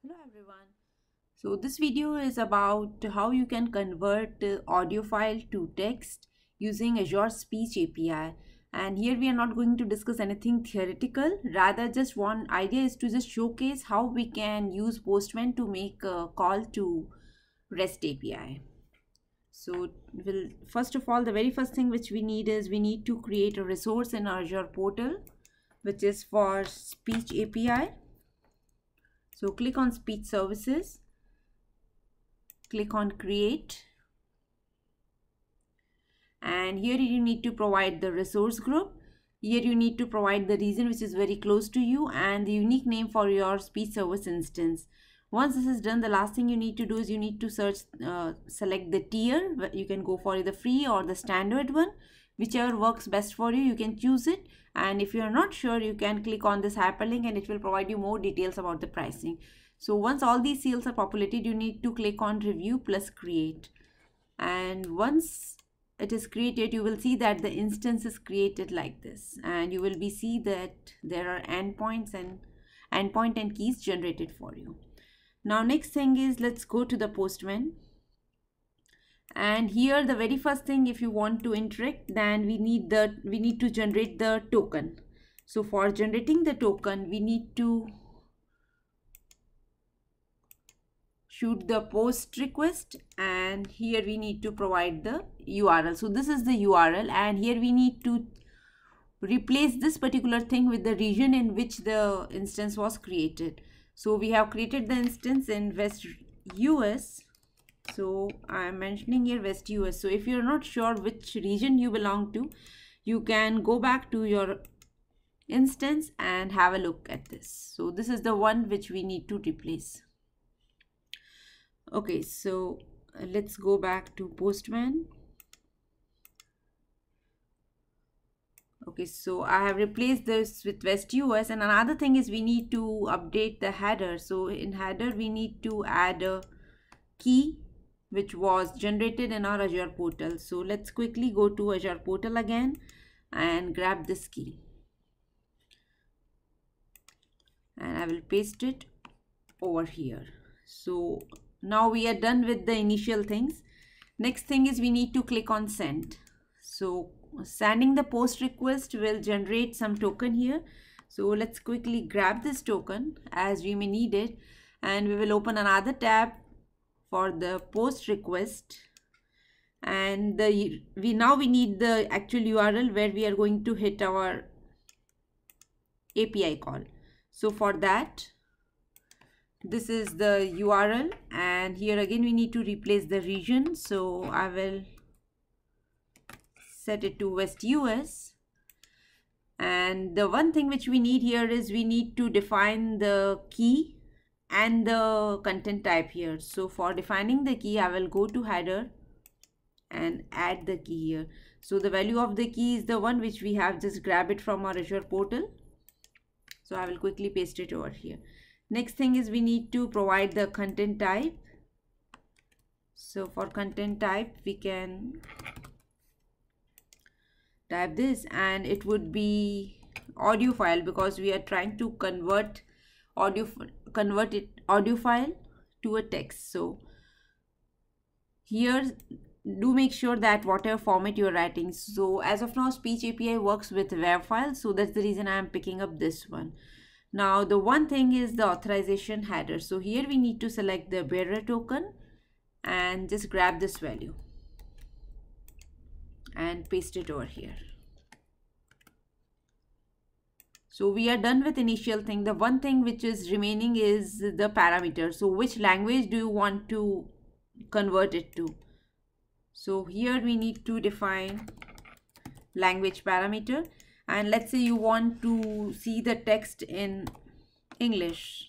Hello everyone. So this video is about how you can convert audio file to text using Azure Speech API. And here we are not going to discuss anything theoretical. Rather, just one idea is to just showcase how we can use Postman to make a call to REST API. So first of all, the very first thing which we need is we need to create a resource in Azure portal, which is for Speech API. So click on Speech Services, click on Create, and here you need to provide the resource group. Here you need to provide the region which is very close to you and the unique name for your speech service instance. Once this is done, the last thing you need to do is you need to select the tier. You can go for the free or the standard one, whichever works best for you. You can choose it, and if you are not sure, you can click on this hyperlink and it will provide you more details about the pricing. So once all these fields are populated, you need to click on Review plus Create, and once it is created, you will see that the instance is created like this, and you will see that there are endpoint and keys generated for you. Now next thing is, let's go to the Postman, and here the very first thing, if you want to interact, then we need to generate the token. So for generating the token, we need to shoot the post request, and here we need to provide the URL. So this is the URL, and here we need to replace this particular thing with the region in which the instance was created. So we have created the instance in West US, so I am mentioning here West US. So if you're not sure which region you belong to, you can go back to your instance and have a look at this. So this is the one which we need to replace. Okay, so let's go back to Postman. Okay, so I have replaced this with West US, and another thing is we need to update the header. So in header, we need to add a key which was generated in our Azure portal. So let's quickly go to Azure portal again and grab this key, and I will paste it over here. So now we are done with the initial things. Next thing is we need to click on send. So sending the post request will generate some token here. So let's quickly grab this token as we may need it, and we will open another tab for the post request, and now we need the actual URL where we are going to hit our API call. So for that, this is the URL, and here again we need to replace the region. So I will set it to West US, and the one thing which we need here is we need to define the key and the content type here. So for defining the key, I will go to header and add the key here. So the value of the key is the one which we have just grabbed it from our Azure portal. So I will quickly paste it over here. Next thing is we need to provide the content type. So for content type, we can type this, and it would be audio file, because we are trying to convert audio file to a text. So here, do make sure that whatever format you're writing. So as of now, Speech API works with WAV files, so that's the reason I am picking up this one. Now the one thing is the authorization header. So here we need to select the bearer token and just grab this value and paste it over here. So we are done with initial thing. The one thing which is remaining is the parameter. So which language do you want to convert it to? So here we need to define language parameter, and let's say you want to see the text in English.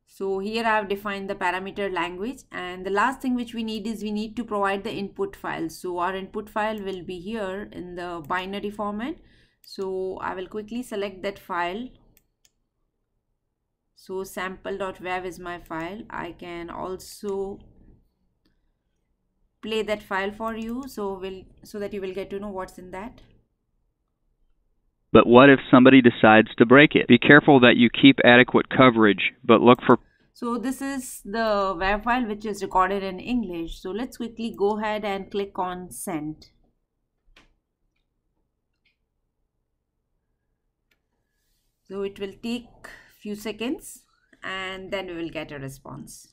So here I have defined the parameter language, and the last thing which we need is we need to provide the input file. So our input file will be here in the binary format. So I will quickly select that file. So sample.wav is my file. I can also play that file for you, so that you will get to know what's in that. But what if somebody decides to break it? Be careful that you keep adequate coverage, but look for... So this is the WAV file which is recorded in English. So let's quickly go ahead and click on send. So it will take few seconds and then we will get a response.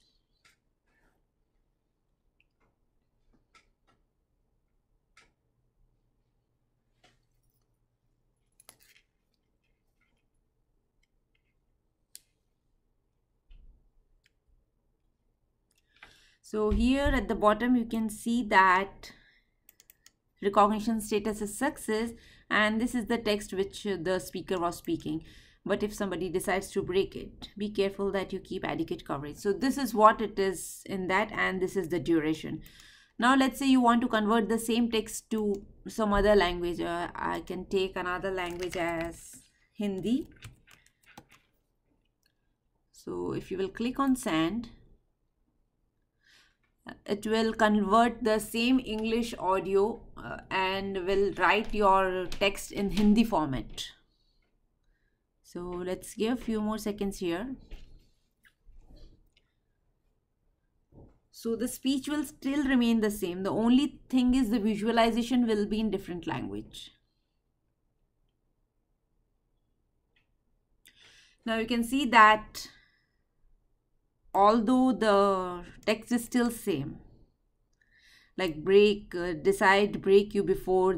So here at the bottom you can see that recognition status is success, and this is the text which the speaker was speaking. But if somebody decides to break it, be careful that you keep adequate coverage. So this is what it is in that, and this is the duration. Now let's say you want to convert the same text to some other language. I can take another language as Hindi. So if you will click on send, it will convert the same English audio and will write your text in Hindi format. So let's give a few more seconds here. So the speech will still remain the same. The only thing is the visualization will be in different language. Now you can see that although the text is still same, like break, decide, break you before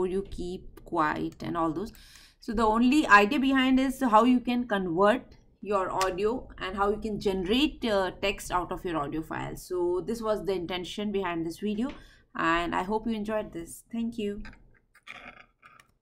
you keep quiet and all those. So the only idea behind is how you can convert your audio and how you can generate text out of your audio file. So this was the intention behind this video, and I hope you enjoyed this. Thank you.